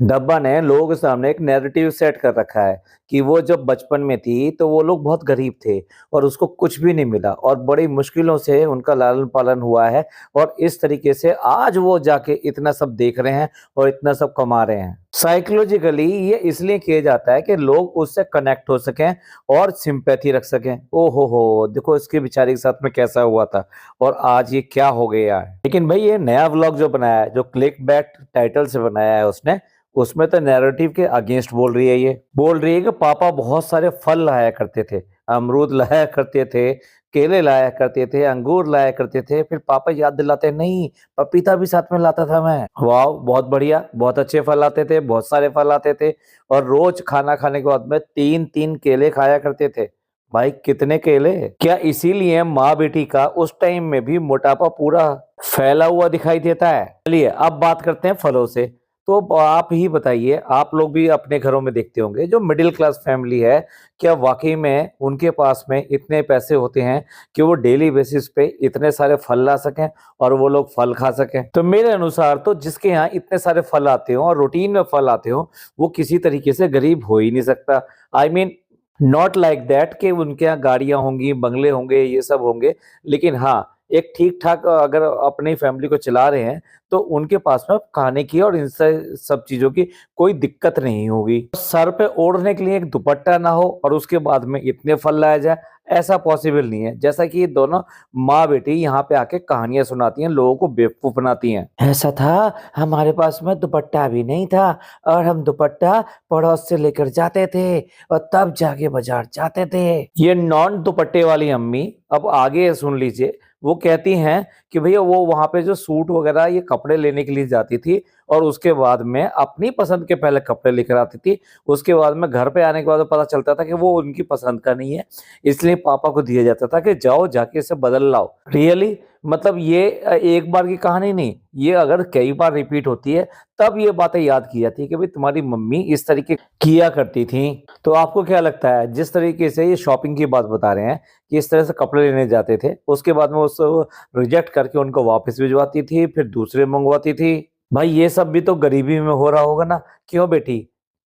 डब्बा ने लोगों के सामने एक नैरेटिव सेट कर रखा है कि वो जब बचपन में थी तो वो लोग बहुत गरीब थे और उसको कुछ भी नहीं मिला और बड़ी मुश्किलों से उनका लालन पालन हुआ है और इस तरीके से आज वो जाके इतना सब देख रहे हैं और इतना सब कमा रहे हैं। साइकोलॉजिकली ये इसलिए किया जाता है कि लोग उससे कनेक्ट हो सकें और सिंपैथी रख सकें। ओ हो, देखो इसके बेचारे के साथ में कैसा हुआ था और आज ये क्या हो गया है। लेकिन भाई ये नया व्लॉग जो बनाया है, जो क्लिक बैक टाइटल से बनाया है उसने, उसमें तो नैरेटिव के अगेंस्ट बोल रही है। ये बोल रही है कि पापा बहुत सारे फल लाया करते थे, अमरूद लाया करते थे, केले लाया करते थे, अंगूर लाया करते थे। फिर पापा याद दिलाते, नहीं पपीता भी साथ में लाता था मैं। वाह, बहुत बढ़िया, बहुत अच्छे फल लाते थे, बहुत सारे फल लाते थे और रोज खाना खाने के बाद में 3-3 केले खाया करते थे। भाई कितने केले! क्या इसीलिए माँ बेटी का उस टाइम में भी मोटापा पूरा फैला हुआ दिखाई देता है? चलिए अब बात करते हैं फलों से। तो आप ही बताइए, आप लोग भी अपने घरों में देखते होंगे जो मिडिल क्लास फैमिली है, क्या वाकई में उनके पास में इतने पैसे होते हैं कि वो डेली बेसिस पे इतने सारे फल ला सकें और वो लोग फल खा सकें? तो मेरे अनुसार तो जिसके यहाँ इतने सारे फल आते हो और रूटीन में फल आते हो, वो किसी तरीके से गरीब हो ही नहीं सकता। I mean not like that कि उनके यहाँ गाड़ियां होंगी, बंगले होंगे, ये सब होंगे। लेकिन हाँ, एक ठीक-ठाक अगर अपनी फैमिली को चला रहे हैं, तो उनके पास में खाने की और इन सब चीज़ों की कोई दिक्कत नहीं होगी। सर पे ओढ़ने के लिए एक दुपट्टा ना हो और उसके बाद में इतने फल लाया जाए, ऐसा पॉसिबल नहीं है। जैसा कि ये दोनों माँ-बेटी यहाँ पे आके कहानियाँ सुनाती हैं, लोगों को बेवकूफ़ बनाती हैं। ऐसा था, हमारे पास में दुपट्टा भी नहीं था और हम दुपट्टा पड़ोस से लेकर जाते थे और तब जाके बाज़ार जाते थे। ये नॉन दुपट्टे वाली अम्मी अब आगे सुन लीजिए, वो कहती हैं कि भैया वो वहाँ पे जो सूट वगैरह ये कपड़े लेने के लिए जाती थी और उसके बाद में अपनी पसंद के पहले कपड़े लेकर आती थी। उसके बाद में घर पे आने के बाद पता चलता था कि वो उनकी पसंद का नहीं है, इसलिए पापा को दिया जाता था कि जाओ जाके इसे बदल लाओ। रियली मतलब ये एक बार की कहानी नहीं, ये अगर कई बार रिपीट होती है, तब ये बातें याद की जाती है कि भाई तुम्हारी मम्मी इस तरीके किया करती थी। तो आपको क्या लगता है, जिस तरीके से ये शॉपिंग की बात बता रहे हैं कि इस तरह से कपड़े लेने जाते थे, उसके बाद में उसको रिजेक्ट करके उनको वापस भिजवाती थी, फिर दूसरे मंगवाती थी। भाई ये सब भी तो गरीबी में हो रहा होगा ना? क्यों बेटी?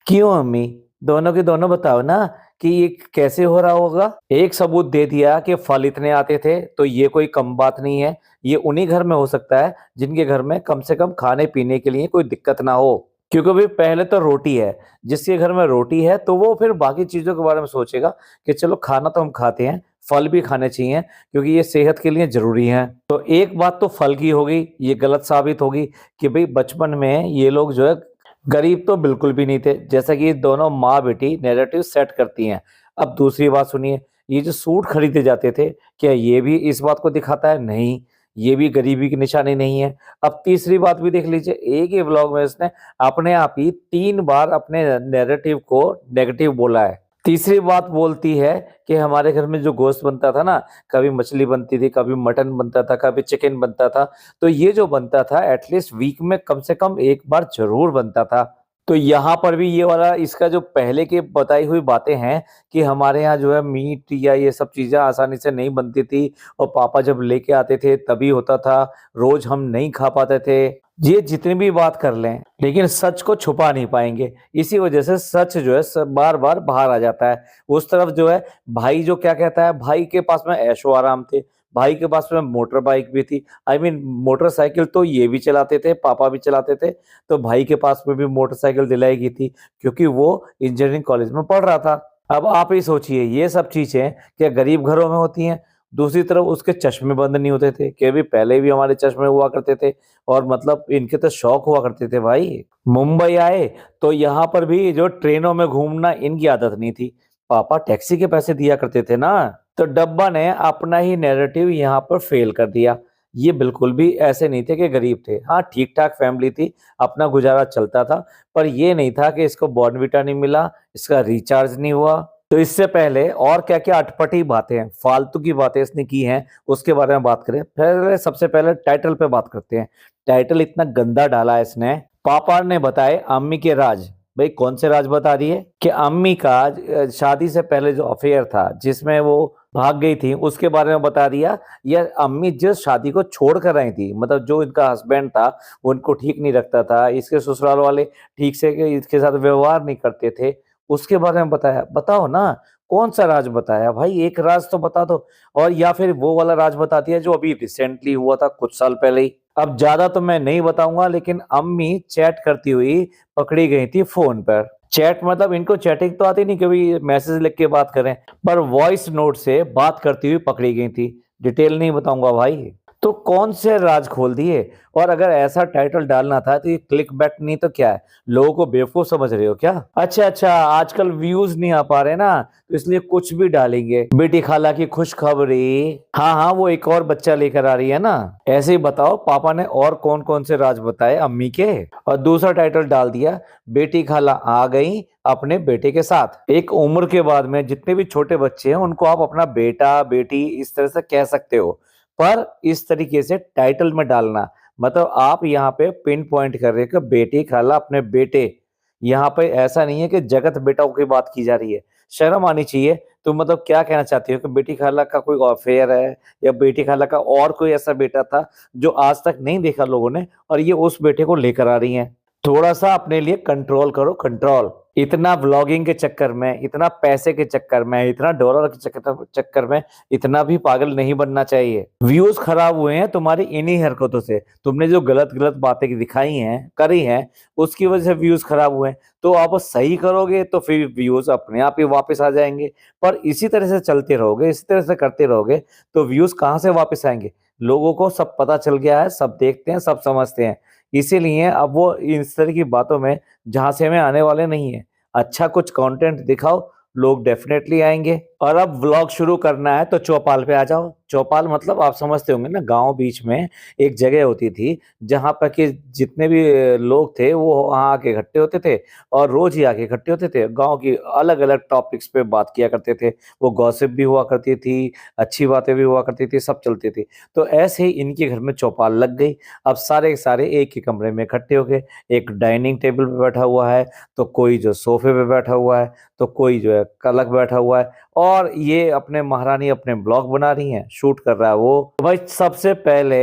क्यों अम्मी? दोनों के दोनों बताओ ना कि ये कैसे हो रहा होगा? एक सबूत दे दिया कि फल इतने आते थे, तो ये कोई कम बात नहीं है। ये उन्हीं घर में हो सकता है जिनके घर में कम से कम खाने-पीने के लिए कोई दिक्कत ना हो। क्योंकि भई पहले तो रोटी है, जिसके घर में रोटी है तो वो फिर बाकी चीज़ों के बारे में सोचेगा कि चलो खाना तो हम खाते हैं, फल भी खाने चाहिए क्योंकि ये सेहत के लिए ज़रूरी हैं। तो एक बात तो फल की हो गई, ये गलत साबित होगी कि भई बचपन में ये लोग जो है गरीब तो बिल्कुल भी नहीं थे, जैसा कि ये दोनों माँ-बेटी नैरेटिव सेट करती हैं। अब दूसरी बात सुनिए, ये जो सूट खरीदे जाते थे, क्या ये भी इस बात को दिखाता है? नहीं, ये भी गरीबी की निशानी नहीं है। अब तीसरी बात भी देख लीजिए, एक ही व्लॉग में इसने अपने आप ही 3 बार अपने नैरेटिव को नेगेटिव बोला है। तीसरी बात बोलती है कि हमारे घर में जो गोश्त बनता था ना, कभी मछली बनती थी, कभी मटन बनता था, कभी चिकन बनता था, तो ये जो बनता था एटलीस्ट वीक में कम से कम 1 बार ज़रूर बनता था। तो यहाँ पर भी ये वाला इसका जो पहले की बताई हुई बातें हैं कि हमारे यहाँ जो है मीट या ये सब चीज़ें आसानी से नहीं बनती थी और पापा जब लेके आते थे तभी होता था, रोज़ हम नहीं खा पाते थे। ये जितनी भी बात कर लें, लेकिन सच को छुपा नहीं पाएँगे। इसी वजह से सच जो है बार-बार बाहर आ जाता है। उस तरफ जो है भाई जो क्या कहता है, भाई के पास में ऐशो-आराम थे, भाई के पास में मोटर बाइक भी थी। आई मीन मोटरसाइकिल तो ये भी चलाते थे, पापा भी चलाते थे, तो भाई के पास में भी मोटरसाइकिल दिलाई गई थी क्योंकि वो इंजीनियरिंग कॉलेज में पढ़ रहा था। अब आप ही सोचिए ये सब चीज़ें क्या गरीब घरों में होती हैं? दूसरी तरफ उसके चश्मे बंद नहीं होते थे कि अभी पहले भी हमारे चश्मे हुआ करते थे और मतलब इनके तो शौक हुआ करते थे भाई। मुंबई आए तो यहाँ पर भी जो ट्रेनों में घूमना इनकी आदत नहीं थी। पापा टैक्सी के पैसे दिया करते थे ना। तो डब्बा ने अपना ही नैरेटिव यहाँ पर फेल कर दिया। ये बिल्कुल भी ऐसे नहीं थे कि गरीब थे। हाँ, ठीक-ठाक फैमिली थी, अपना गुज़ारा चलता था, पर ये नहीं था कि इसको बॉर्नविटा नहीं मिला, इसका रिचार्ज नहीं हुआ। तो इससे पहले और क्या-क्या अटपटी बातें हैं, फालतू की बातें इसने की हैं, उसके बारे में बात करें। पहले सबसे पहले टाइटल पे बात करते हैं। टाइटल इतना गंदा डाला है इसने, पापा ने बताए अम्मी के राज। भई कौन से राज बता दिए? कि अम्मी का शादी से पहले जो अफेयर था, जिसमें वो भाग गई थी उसके बारे में बता दिया, या अम्मी जिस शादी को छोड़ कर आई थी, मतलब जो इनका हस्बैंड था वो इनको ठीक नहीं रखता था, इसके ससुराल वाले ठीक से इसके साथ व्यवहार नहीं करते थे, उसके बारे में बताया। बताओ ना, कौन सा राज बताया भाई, एक राज तो बता दो। और या फिर वो वाला राज बता दिया जो अभी रिसेंटली हुआ था कुछ साल पहले ही। अब ज्यादा तो मैं नहीं बताऊंगा, लेकिन अम्मी चैट करती हुई पकड़ी गई थी फोन पर। चैट मतलब इनको चैटिंग तो आती नहीं, कभी मैसेज लिख के बात करें, पर वॉइस नोट से बात करती हुई पकड़ी गई थी। डिटेल नहीं बताऊंगा भाई। तो कौन से राज खोल दिए? और अगर ऐसा टाइटल डालना था तो ये क्लिक बैक नहीं तो क्या है? लोगों को बेवकूफ समझ रहे हो क्या? अच्छा अच्छा, आजकल व्यूज नहीं आ पा रहे ना, तो इसलिए कुछ भी डालेंगे। बेटी खाला की खुशखबरी, हाँ हाँ, वो एक और बच्चा लेकर आ रही है ना। ऐसे ही बताओ पापा ने और कौन कौन से राज बताए अम्मी के। और दूसरा टाइटल डाल दिया, बेटी खाला आ गई अपने बेटे के साथ। एक उम्र के बाद में जितने भी छोटे बच्चे हैं उनको आप अपना बेटा बेटी इस तरह से कह सकते हो, पर इस तरीके से टाइटल में डालना, मतलब आप यहाँ पे पिन पॉइंट कर रहे हो कि बेटी खाला अपने बेटे। यहाँ पे ऐसा नहीं है कि जगत बेटाओं की बात की जा रही है। शर्म आनी चाहिए। तुम मतलब क्या कहना चाहती हो कि बेटी खाला का कोई अफेयर है, या बेटी खाला का और कोई ऐसा बेटा था जो आज तक नहीं देखा लोगों ने, और ये उस बेटे को लेकर आ रही हैं? थोड़ा सा अपने लिए कंट्रोल करो, कंट्रोल। इतना व्लॉगिंग के चक्कर में, इतना पैसे के चक्कर में, इतना डॉलर के चक्कर में इतना भी पागल नहीं बनना चाहिए। व्यूज खराब हुए हैं तुम्हारी इन्हीं हरकतों से। तुमने जो गलत गलत बातें दिखाई हैं, करी हैं, उसकी वजह से व्यूज खराब हुए हैं। तो आप सही करोगे तो फिर व्यूज अपने आप ही वापस आ जाएंगे। पर इसी तरह से चलते रहोगे, इसी तरह से करते रहोगे, तो व्यूज कहाँ से वापस आएंगे? लोगों को सब पता चल गया है, सब देखते हैं, सब समझते हैं। इसीलिए अब वो इस तरह की बातों में झांसे में आने वाले नहीं है। अच्छा कुछ कंटेंट दिखाओ, लोग डेफिनेटली आएंगे। और अब व्लॉग शुरू करना है तो चौपाल पे आ जाओ। चौपाल मतलब आप समझते होंगे ना, गांव बीच में एक जगह होती थी जहां पर कि जितने भी लोग थे वो वहां आके इकट्ठे होते थे, और रोज ही आके इकट्ठे होते थे। गांव की अलग अलग टॉपिक्स पे बात किया करते थे। वो गॉसिप भी हुआ करती थी, अच्छी बातें भी हुआ करती थी, सब चलती थी। तो ऐसे ही इनके घर में चौपाल लग गई। अब सारे के सारे एक ही कमरे में इकट्ठे हो गए। एक डाइनिंग टेबल पे बैठा हुआ है, तो कोई जो सोफे पे बैठा हुआ है, तो कोई जो है अलग बैठा हुआ है। और ये अपने महारानी अपने ब्लॉग बना रही हैं, शूट कर रहा है वो। तो भाई सबसे पहले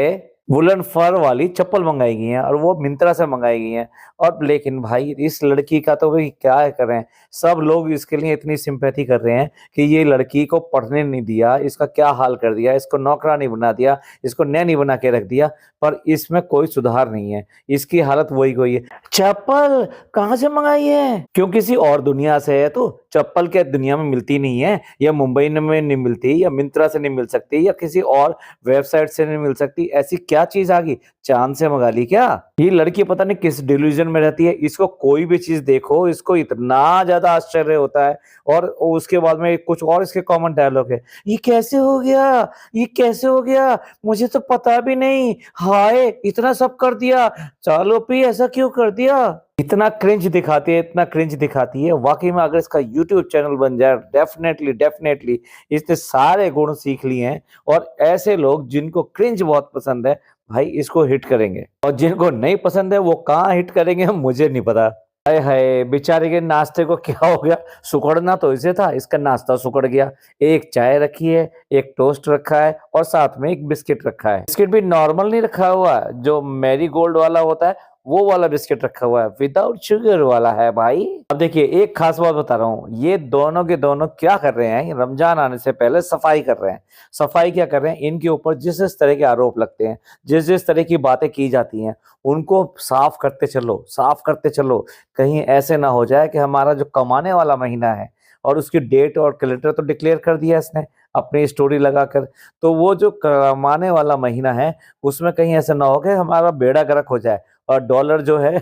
वुलन फर वाली चप्पल मंगाई गई है, और वो मिंत्रा से मंगाई गई है। और लेकिन भाई इस लड़की का तो भाई क्या कर रहे हैं, सब लोग इसके लिए इतनी सिंपैथी कर रहे हैं कि ये लड़की को पढ़ने नहीं दिया, इसका क्या हाल कर दिया, इसको नौकरानी बना दिया, इसको नैनी बना के रख दिया। पर इसमें कोई सुधार नहीं है, इसकी हालत वही कोई है। चप्पल कहाँ से मंगाई है? क्यों किसी और दुनिया से है? तो चप्पल क्या दुनिया में मिलती नहीं है, या मुंबई में नहीं मिलती, या मिंत्रा से नहीं मिल सकती, या किसी और वेबसाइट से नहीं मिल सकती? ऐसी क्या चीज आ गई, चांद से मंगा ली क्या? ये लड़की पता नहीं किस डिल्यूजन में रहती है। इसको कोई भी चीज देखो, इसको इतना ज्यादा आश्चर्य होता है। और उसके बाद में कुछ और इसके कॉमन डायलॉग है, ये कैसे हो गया, ये कैसे हो गया, मुझे तो पता भी नहीं, हाय इतना सब कर दिया, चलो भी ऐसा क्यों कर दिया। इतना क्रिंज दिखाती है, इतना क्रिंज दिखाती है। वाकई में अगर इसका यूट्यूब चैनल बन जाए, डेफिनेटली डेफिनेटली इसने सारे गुण सीख लिए हैं। और ऐसे लोग जिनको क्रिंज बहुत पसंद है, भाई इसको हिट करेंगे। और जिनको नहीं पसंद है वो कहाँ हिट करेंगे मुझे नहीं पता। हाय हाय, बेचारे के नाश्ते को क्या हो गया? सुकड़ना तो इसे था, इसका नाश्ता सुकड़ गया। एक चाय रखी है, एक टोस्ट रखा है, और साथ में एक बिस्किट रखा है। बिस्किट भी नॉर्मल नहीं रखा हुआ, जो मैरी गोल्ड वाला होता है वो वाला बिस्किट रखा हुआ है, विदाउट शुगर वाला है भाई। अब देखिए एक खास बात बता रहा हूँ, ये दोनों के दोनों क्या कर रहे हैं, रमजान आने से पहले सफाई कर रहे हैं। सफाई क्या कर रहे हैं, इनके ऊपर जिस जिस तरह के आरोप लगते हैं, जिस जिस तरह की बातें की जाती हैं, उनको साफ करते चलो, साफ करते चलो। कहीं ऐसे ना हो जाए कि हमारा जो कमाने वाला महीना है, और उसकी डेट और कैलेंडर तो डिक्लेयर कर दिया इसने अपनी स्टोरी लगाकर, तो वो जो कमाने वाला महीना है उसमें कहीं ऐसा ना हो कि हमारा बेड़ा गर्क हो जाए, और डॉलर जो है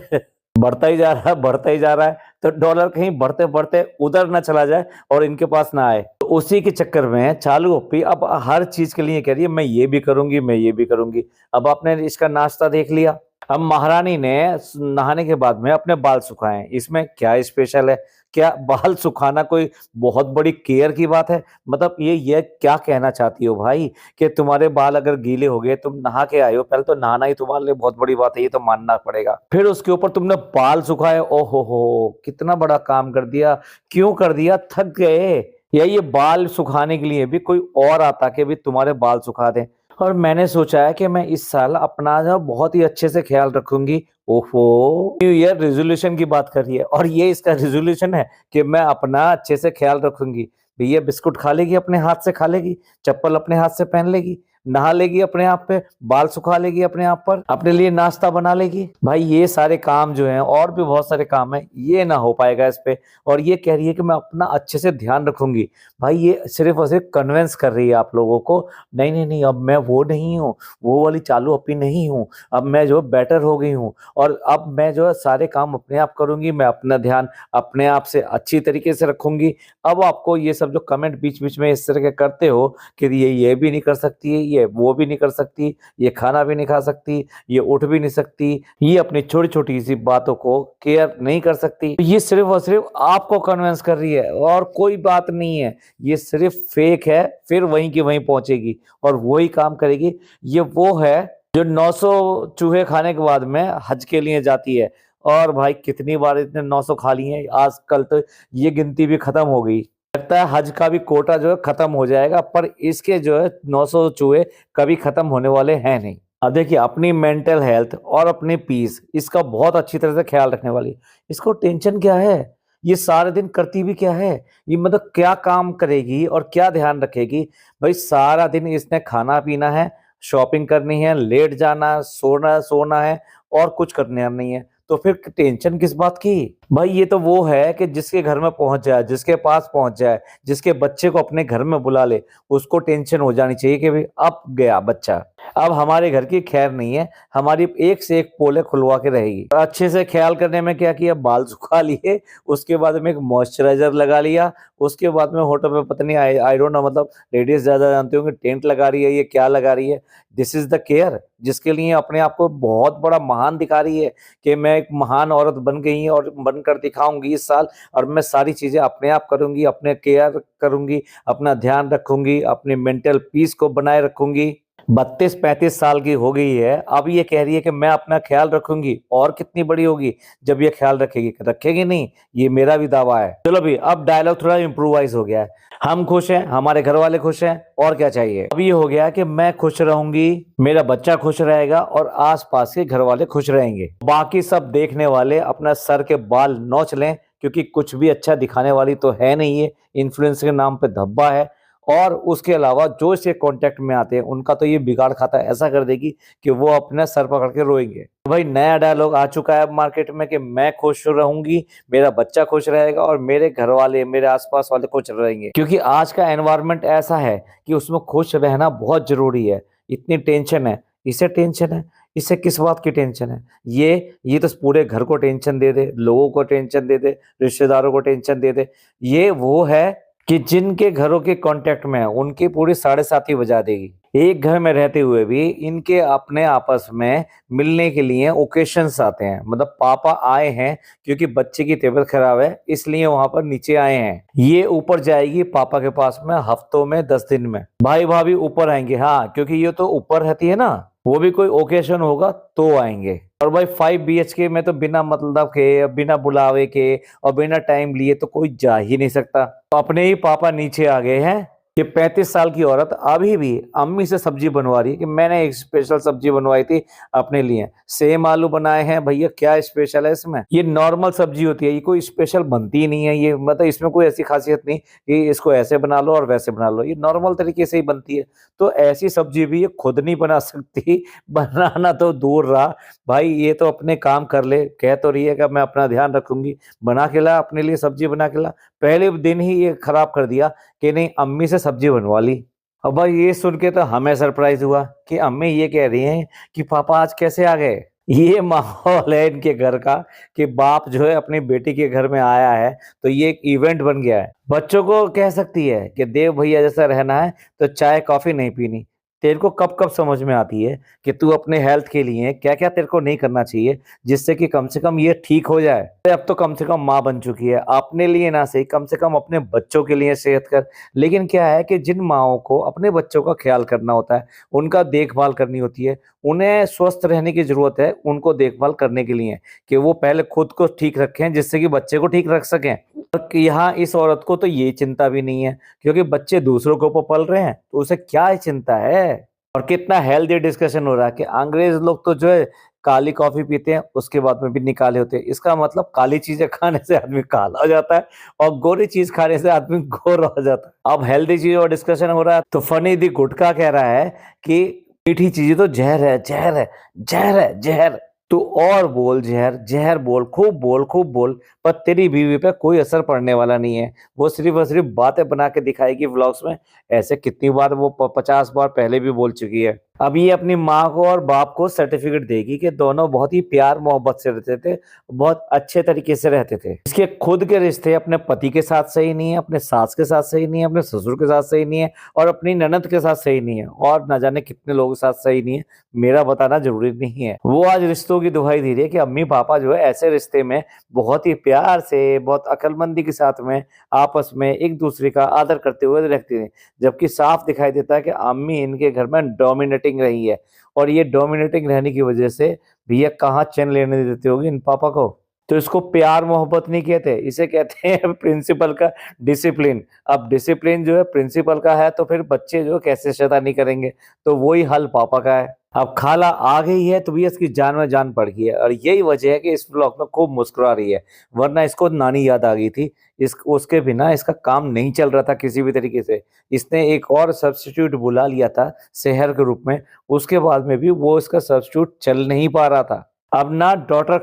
बढ़ता ही जा रहा है, बढ़ता ही जा रहा है, तो डॉलर कहीं बढ़ते बढ़ते उधर ना चला जाए और इनके पास ना आए। तो उसी के चक्कर में चालू ओप्पी अब हर चीज के लिए कह रही है, मैं ये भी करूंगी, मैं ये भी करूंगी। अब आपने इसका नाश्ता देख लिया। अब महारानी ने नहाने के बाद में अपने बाल सुखाए, इसमें क्या स्पेशल है? क्या बाल सुखाना कोई बहुत बड़ी केयर की बात है? मतलब ये क्या कहना चाहती हो भाई, कि तुम्हारे बाल अगर गीले हो गए, तुम नहा के आए हो, पहले तो नहाना ही तुम्हारे लिए बहुत बड़ी बात है, ये तो मानना पड़ेगा। फिर उसके ऊपर तुमने बाल सुखाए, ओहो हो, कितना बड़ा काम कर दिया। क्यों कर दिया? थक गए, या ये बाल सुखाने के लिए भी कोई और आता कि भी तुम्हारे बाल सुखा दे। और मैंने सोचा है कि मैं इस साल अपना जो बहुत ही अच्छे से ख्याल रखूंगी। ओहो, न्यू ईयर रेजोल्यूशन की बात कर रही है और ये इसका रेजोल्यूशन है कि मैं अपना अच्छे से ख्याल रखूंगी। भैया बिस्कुट खा लेगी, अपने हाथ से खा लेगी, चप्पल अपने हाथ से पहन लेगी, नहा लेगी अपने आप पे, बाल सुखा लेगी अपने आप पर, अपने लिए नाश्ता बना लेगी। भाई ये सारे काम जो हैं और भी बहुत सारे काम हैं, ये ना हो पाएगा इस पे। और ये कह रही है कि मैं अपना अच्छे से ध्यान रखूंगी। भाई ये सिर्फ और सिर्फ कन्विंस कर रही है आप लोगों को। नहीं नहीं नहीं, अब मैं वो नहीं हूँ, वो वाली चालू अपनी नहीं हूँ। अब मैं जो बेटर हो गई हूँ और अब मैं जो है सारे काम अपने आप करूंगी। मैं अपना ध्यान अपने आप से अच्छी तरीके से रखूंगी। अब आपको ये सब जो कमेंट बीच बीच में इस तरह के करते हो कि ये भी नहीं कर सकती, ये वो भी नहीं कर सकती, ये खाना भी नहीं खा सकती, ये उठ भी नहीं सकती, ये अपनी छोटी छोटी सी बातों को केयर नहीं कर सकती, तो ये सिर्फ और सिर्फ आपको कन्विंस कर रही है और कोई बात नहीं है। ये सिर्फ फेक है, फिर वहीं की वहीं पहुंचेगी और वही काम करेगी। ये वो है जो 900 चूहे खाने के बाद में हज के लिए जाती है। और भाई कितनी बार इसने 900 खा लिए हैं आजकल, तो ये गिनती भी खत्म हो गई। लगता है हज का भी कोटा जो है खत्म हो जाएगा, पर इसके जो है 900 चूहे कभी खत्म होने वाले हैं नहीं। अब देखिए, अपनी मेंटल हेल्थ और अपनी पीस इसका बहुत अच्छी तरह से ख्याल रखने वाली। इसको टेंशन क्या है? ये सारे दिन करती भी क्या है? ये मतलब क्या काम करेगी और क्या ध्यान रखेगी? भाई सारा दिन इसने खाना पीना है, शॉपिंग करनी है, लेट जाना, सोना सोना है और कुछ करने नहीं है। तो फिर टेंशन किस बात की? भाई ये तो वो है कि जिसके घर में पहुंच जाए, जिसके पास पहुंच जाए, जिसके बच्चे को अपने घर में बुला ले, उसको टेंशन हो जानी चाहिए कि भाई अब गया बच्चा, अब हमारे घर की खैर नहीं है, हमारी एक से एक पोले खुलवा के रहेगी। और अच्छे से ख्याल करने में क्या किया, बाल सुखा लिए, उसके बाद में एक मॉइस्चराइजर लगा लिया, उसके बाद में होटल पे पता नहीं आई डोंट नो, मतलब लेडीज ज्यादा जानती होंगी, टेंट लगा रही है, ये क्या लगा रही है। दिस इज द केयर, जिसके लिए अपने आप को बहुत बड़ा महान दिखा रही है कि मैं एक महान औरत बन गई और बनकर दिखाऊंगी इस साल। और मैं सारी चीजें अपने आप करूंगी, अपने केयर करूंगी, अपना ध्यान रखूंगी, अपनी मेंटल पीस को बनाए रखूंगी। 32-35 साल की हो गई है, अब ये कह रही है कि मैं अपना ख्याल रखूंगी। और कितनी बड़ी होगी जब ये ख्याल रखेगी? रखेगी नहीं, ये मेरा भी दावा है। चलो भी, अब डायलॉग थोड़ा इम्प्रोवाइज हो गया है। हम खुश हैं, हमारे घर वाले खुश हैं, और क्या चाहिए? अब ये हो गया कि मैं खुश रहूंगी, मेरा बच्चा खुश रहेगा और आसपास के घर वाले खुश रहेंगे। बाकी सब देखने वाले अपना सर के बाल नोच लें, क्योंकि कुछ भी अच्छा दिखाने वाली तो है नहीं ये, इन्फ्लुएंसर के नाम पे धब्बा है। और उसके अलावा जो इसके कांटेक्ट में आते हैं उनका तो ये बिगाड़ खाता ऐसा कर देगी कि वो अपना सर पकड़ के रोएंगे। तो भाई नया डायलॉग आ चुका है मार्केट में कि मैं खुश रहूंगी, मेरा बच्चा खुश रहेगा और मेरे घर वाले, मेरे आसपास वाले खुश रहेंगे। क्योंकि आज का एनवायरनमेंट ऐसा है कि उसमें खुश रहना बहुत जरूरी है। इतनी टेंशन है, इसे टेंशन है, इससे किस बात की टेंशन है? ये तो पूरे घर को टेंशन दे दे, लोगों को टेंशन दे दे, रिश्तेदारों को टेंशन दे दे। ये वो है कि जिनके घरों के कांटेक्ट में है उनकी पूरी साढ़े सात ही बजा देगी। एक घर में रहते हुए भी इनके अपने आपस में मिलने के लिए ओकेशंस आते हैं। मतलब पापा आए हैं क्योंकि बच्चे की तबीयत खराब है, इसलिए वहां पर नीचे आए हैं। ये ऊपर जाएगी पापा के पास में हफ्तों में 10 दिन में। भाई भाभी ऊपर आएंगे, हाँ, क्योंकि ये तो ऊपर रहती है ना, वो भी कोई ओकेशन होगा तो आएंगे। और भाई 5 BHK में तो बिना मतलब के, बिना बुलावे के और बिना टाइम लिए तो कोई जा ही नहीं सकता। तो अपने ही पापा नीचे आ गए हैं कि 35 साल की औरत अभी भी अम्मी से सब्जी बनवा रही है कि मैंने एक स्पेशल सब्जी बनवाई थी अपने लिए, सेम आलू बनाए हैं। भैया क्या स्पेशल है इसमें? ये नॉर्मल सब्जी होती है, ये कोई स्पेशल बनती ही नहीं है। ये मतलब इसमें कोई ऐसी खासियत नहीं कि इसको ऐसे बना लो और वैसे बना लो, ये नॉर्मल तरीके से ही बनती है। तो ऐसी सब्जी भी ये खुद नहीं बना सकती, बनाना तो दूर रहा। भाई ये तो अपने काम कर ले, कह तो रही है कि मैं अपना ध्यान रखूंगी, बना के ला अपने लिए सब्जी, बना के ला। पहले दिन ही ये खराब कर दिया कि नहीं अम्मी से सब्जी बनवा ली। अब भाई ये सुन के तो हमें सरप्राइज हुआ कि अम्मी ये कह रही हैं कि पापा आज कैसे आ गए। ये माहौल है इनके घर का कि बाप जो है अपनी बेटी के घर में आया है, तो ये एक इवेंट बन गया है। बच्चों को कह सकती है कि देव भैया जैसा रहना है तो चाय कॉफी नहीं पीनी। तेरे को कब कब समझ में आती है कि तू अपने हेल्थ के लिए क्या क्या तेरे को नहीं करना चाहिए, जिससे कि कम से कम ये ठीक हो जाए। अब तो कम से कम माँ बन चुकी है, अपने लिए ना सही कम से कम अपने बच्चों के लिए सेहत कर। लेकिन क्या है कि जिन माओं को अपने बच्चों का ख्याल करना होता है, उनका देखभाल करनी होती है, उन्हें स्वस्थ रहने की जरूरत है उनको देखभाल करने के लिए कि वो पहले खुद को ठीक रखें जिससे कि बच्चे को ठीक रख सकें। कि यहाँ इस औरत को तो ये चिंता भी नहीं है, क्योंकि बच्चे दूसरों के ऊपर पल रहे हैं, तो उसे क्या ही चिंता है। और कितना हेल्दी डिस्कशन हो रहा है कि अंग्रेज लोग तो जो है काली कॉफी पीते हैं, उसके बाद में भी निकाले होते हैं। इसका मतलब काली चीजें खाने से आदमी काला हो जाता है और गोरी चीज खाने से आदमी गोरा हो जाता है। अब हेल्दी चीज और डिस्कशन हो रहा है तो फनी दी गुटखा कह रहा है कि मीठी चीजें तो जहर है, जहर है, जहर है, जहर। तू और बोल जहर, जहर बोल, खूब बोल, खूब बोल, पर तेरी बीवी पे कोई असर पड़ने वाला नहीं है। वो सिर्फ और सिर्फ बातें बना के दिखाएगी व्लॉग्स में। ऐसे कितनी बार वो 50 बार पहले भी बोल चुकी है। अब ये अपनी माँ को और बाप को सर्टिफिकेट देगी कि दोनों बहुत ही प्यार मोहब्बत से रहते थे, बहुत अच्छे तरीके से रहते थे। इसके खुद के रिश्ते अपने पति के साथ सही नहीं है, अपने सास के साथ सही नहीं है, अपने ससुर के साथ सही नहीं है और अपनी ननद के साथ सही नहीं है और न जाने कितने लोगों के साथ सही नहीं है। मेरा बताना जरूरी नहीं है। वो आज रिश्तों की दुहाई दे रही है कि अम्मी पापा जो है ऐसे रिश्ते में बहुत ही प्यार से, बहुत अक्लमंदी के साथ में आपस में एक दूसरे का आदर करते हुए रहते हैं। जबकि साफ दिखाई देता है कि अम्मी इनके घर में डोमिनेटिंग रही है और ये डोमिनेटिंग रहने की वजह से भैया कहाँ चैन लेने देते होगी इन पापा को। तो इसको प्यार मोहब्बत नहीं कहते, इसे कहते हैं प्रिंसिपल का डिसिप्लिन। अब डिसिप्लिन जो है प्रिंसिपल का है तो फिर बच्चे जो कैसे शैतानी करेंगे, तो वही हल पापा का है। अब खाला आ गई है तो भी इसकी जान में जान पड़ गई है और यही वजह है कि इस ब्लॉग में खूब मुस्कुरा रही है, वरना इसको नानी याद आ गई थी। इस उसके बिना इसका काम नहीं चल रहा था किसी भी तरीके से। इसने एक और सब्स्टिट्यूट बुला लिया था शहर के रूप में, उसके बाद में भी वो इसका सब्स्टिट्यूट चल नहीं पा रहा था। अब ना डॉक्टर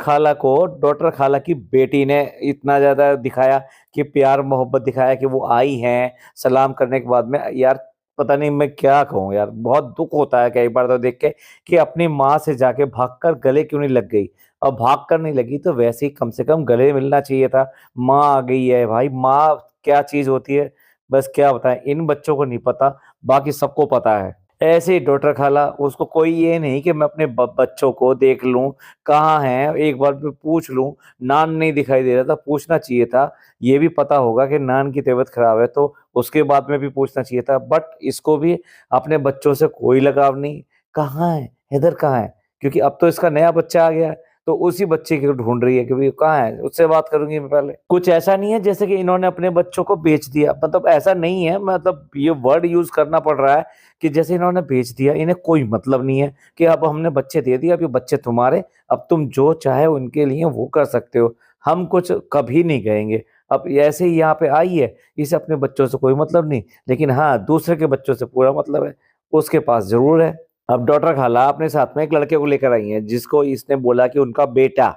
खाला की बेटी ने इतना ज्यादा दिखाया कि प्यार मोहब्बत दिखाया कि वो आई हैं सलाम करने के बाद में। यार पता नहीं मैं क्या कहूँ यार, बहुत दुख होता है कई बार तो देख के कि अपनी माँ से जाके भागकर गले क्यों नहीं लग गई। अब भाग कर नहीं लगी तो वैसे ही कम से कम गले मिलना चाहिए था। माँ आ गई है भाई, माँ क्या चीज होती है बस क्या बताएं, इन बच्चों को नहीं पता, बाकी सबको पता है। ऐसे ही डॉक्टर खाला, उसको कोई ये नहीं कि मैं अपने बच्चों को देख लूं कहाँ हैं, एक बार भी पूछ लूं। नान नहीं दिखाई दे रहा था, पूछना चाहिए था। ये भी पता होगा कि नान की तबीयत खराब है तो उसके बाद में भी पूछना चाहिए था, बट इसको भी अपने बच्चों से कोई लगाव नहीं। कहाँ है हैदर, कहाँ है, क्योंकि अब तो इसका नया बच्चा आ गया है तो उसी बच्चे को ढूंढ रही है कि भाई कहाँ है, उससे बात करूंगी मैं पहले। कुछ ऐसा नहीं है जैसे कि इन्होंने अपने बच्चों को बेच दिया, मतलब ऐसा नहीं है, मतलब ये वर्ड यूज करना पड़ रहा है कि जैसे इन्होंने बेच दिया। इन्हें कोई मतलब नहीं है कि अब हमने बच्चे दे दिए, अब ये बच्चे तुम्हारे, अब तुम जो चाहे उनके लिए वो कर सकते हो, हम कुछ कभी नहीं कहेंगे। अब ऐसे ही यहाँ पे आई है, इसे अपने बच्चों से कोई मतलब नहीं, लेकिन हाँ दूसरे के बच्चों से पूरा मतलब है, उसके पास जरूर है। अब डॉक्टर खाला अपने साथ में एक लड़के को लेकर आई है जिसको इसने बोला कि उनका बेटा।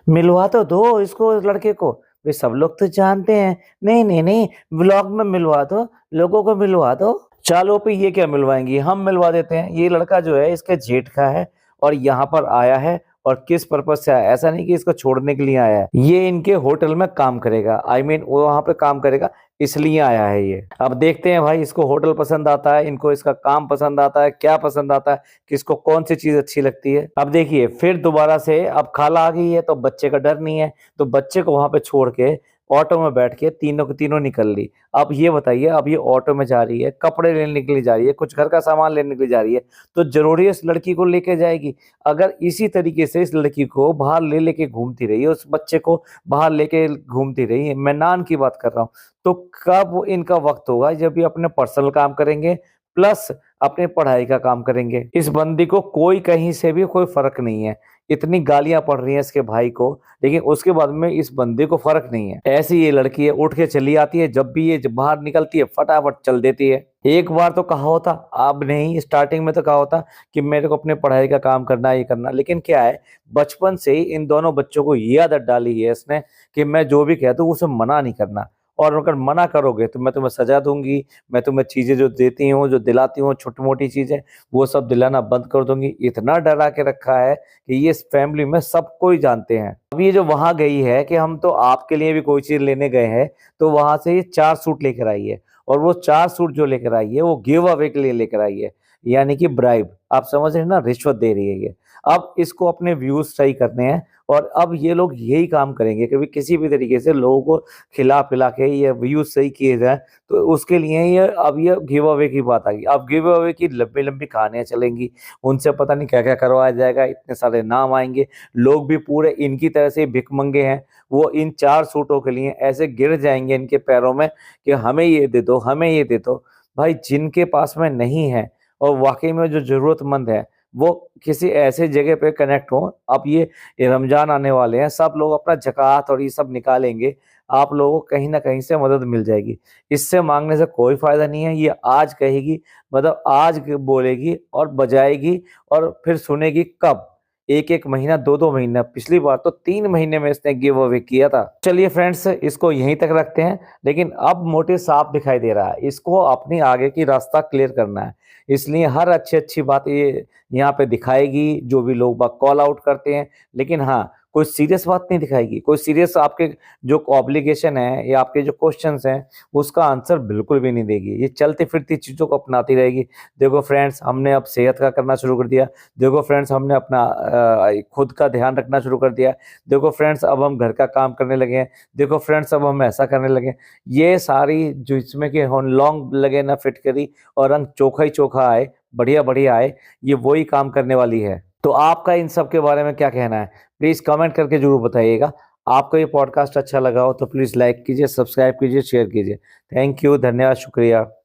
मिलवा तो दो इसको, इस लड़के को, वे सब लोग तो जानते हैं। नहीं नहीं नहीं, व्लॉग में मिलवा दो, लोगों को मिलवा दो। चलो पे ये क्या मिलवाएंगी, हम मिलवा देते हैं। ये लड़का जो है इसके जेठ का है और यहाँ पर आया है, और किस पर्पज से आया, ऐसा नहीं कि इसको छोड़ने के लिए आया है। ये इनके होटल में काम करेगा, आई मीन वो वहां पे काम करेगा, इसलिए आया है ये। अब देखते हैं भाई इसको होटल पसंद आता है, इनको इसका काम पसंद आता है, क्या पसंद आता है, किसको कौन सी चीज अच्छी लगती है। अब देखिए फिर दोबारा से अब खाला आ गई है तो बच्चे का डर नहीं है, तो बच्चे को वहां पे छोड़ के ऑटो में बैठ के तीनों के तीनों निकल ली। अब ये बताइए, अब ये ऑटो में जा रही है, कपड़े लेने के लिए जा रही है, कुछ घर का सामान लेने के लिए जा रही है, तो जरूरी है इस लड़की को लेके जाएगी। अगर इसी तरीके से इस लड़की को बाहर ले लेके घूमती रही, उस बच्चे को बाहर लेके घूमती रही, मैं नान की बात कर रहा हूँ, तो कब इनका वक्त होगा जब ये अपने पर्सनल काम करेंगे प्लस अपने पढ़ाई का काम करेंगे। इस बंदी को कोई कहीं से भी कोई फर्क नहीं है। इतनी गालियां पड़ रही हैं इसके भाई को, लेकिन उसके बाद में इस बंदे को फर्क नहीं है। ऐसी ये लड़की है, उठ के चली आती है, जब भी ये जब बाहर निकलती है फटाफट चल देती है। एक बार तो कहा होता, अब नहीं, स्टार्टिंग में तो कहा होता कि मेरे को अपने पढ़ाई का काम करना है, ये करना, लेकिन क्या है बचपन से ही इन दोनों बच्चों को ये आदत डाली है इसने कि मैं जो भी कहता हूँ उसे मना नहीं करना, और अगर मना करोगे तो मैं तुम्हें सजा दूंगी, मैं तुम्हें चीजें जो देती हूँ, जो दिलाती हूँ, छोटी मोटी चीजें, वो सब दिलाना बंद कर दूंगी। इतना डरा के रखा है कि ये इस फैमिली में सबको ही जानते हैं। अब ये जो वहां गई है कि हम तो आपके लिए भी कोई चीज लेने गए हैं, तो वहां से ये 4 सूट लेकर आई है, और वो 4 सूट जो लेकर आई है वो गिव अवे के लिए लेकर आई है। यानी कि ब्राइब। आप समझ रहे हैं ना, रिश्वत दे रही है ये। अब इसको अपने व्यूज़ सही करने हैं और अब ये लोग यही काम करेंगे कि भी किसी भी तरीके से लोगों को खिला-पिला के ये व्यूज़ सही किए जाएँ, तो उसके लिए ये अब ये गिव अवे की बात आ गई। अब गिव अवे की लंबी-लंबी कहानियाँ चलेंगी, उनसे पता नहीं क्या-क्या करवाया जाएगा, इतने सारे नाम आएँगे, लोग भी पूरे इनकी तरह से भिखमंगे हैं, वो इन 4 सूटों के लिए ऐसे गिर जाएँगे इनके पैरों में कि हमें ये दे दो, हमें ये दे दो। भाई जिनके पास में नहीं है और वाक़ई में जो ज़रूरतमंद है, वो किसी ऐसे जगह पे कनेक्ट हों। अब ये रमज़ान आने वाले हैं, सब लोग अपना ज़कात और ये सब निकालेंगे, आप लोगों को कहीं न कहीं से मदद मिल जाएगी। इससे माँगने से कोई फ़ायदा नहीं है, ये आज कहेगी मतलब आज क बोलेगी और बजाएगी और फिर सुनेगी कब? 1-1 महीना, 2-2 महीना, पिछली बार तो 3 महीने में इसने गिव अवे किया था। चलिए फ्रेंड्स, इसको यहीं तक रखते हैं, लेकिन अब मोटिव साफ दिखाई दे रहा है, इसको अपनी आगे की रास्ता क्लियर करना है। इसलिए हर अच्छी-अच्छी बात ये यहाँ पे दिखाएगी, जो भी लोग बाग कॉल आउट करते हैं, लेकिन हाँ, कोई सीरियस बात नहीं दिखाएगी, कोई सीरियस आपके जो ऑब्लिगेशन है या आपके जो क्वेश्चन्स हैं, उसका आंसर बिल्कुल भी नहीं देगी। ये चलती-फिरती चीज़ों को अपनाती रहेगी। देखो फ्रेंड्स, हमने अब सेहत का करना शुरू कर दिया। देखो फ्रेंड्स, हमने अपना खुद का ध्यान रखना शुरू कर दिया। देखो फ्रेंड्स, अब हम घर का काम करने लगे हैं। देखो फ्रेंड्स, अब हम ऐसा करने लगे हैं। ये सारी जो इसमें कि होन लॉन्ग लगे ना फिटकरी और रंग चोखा ही चोखा आए, बढ़िया-बढ़िया आए, ये वही काम करने वाली है। तो आपका इन सब के बारे में क्या कहना है? प्लीज़ कमेंट करके ज़रूर बताइएगा। आपको ये पॉडकास्ट अच्छा लगा हो तो प्लीज़ लाइक कीजिए, सब्सक्राइब कीजिए, शेयर कीजिए। थैंक यू, धन्यवाद, शुक्रिया।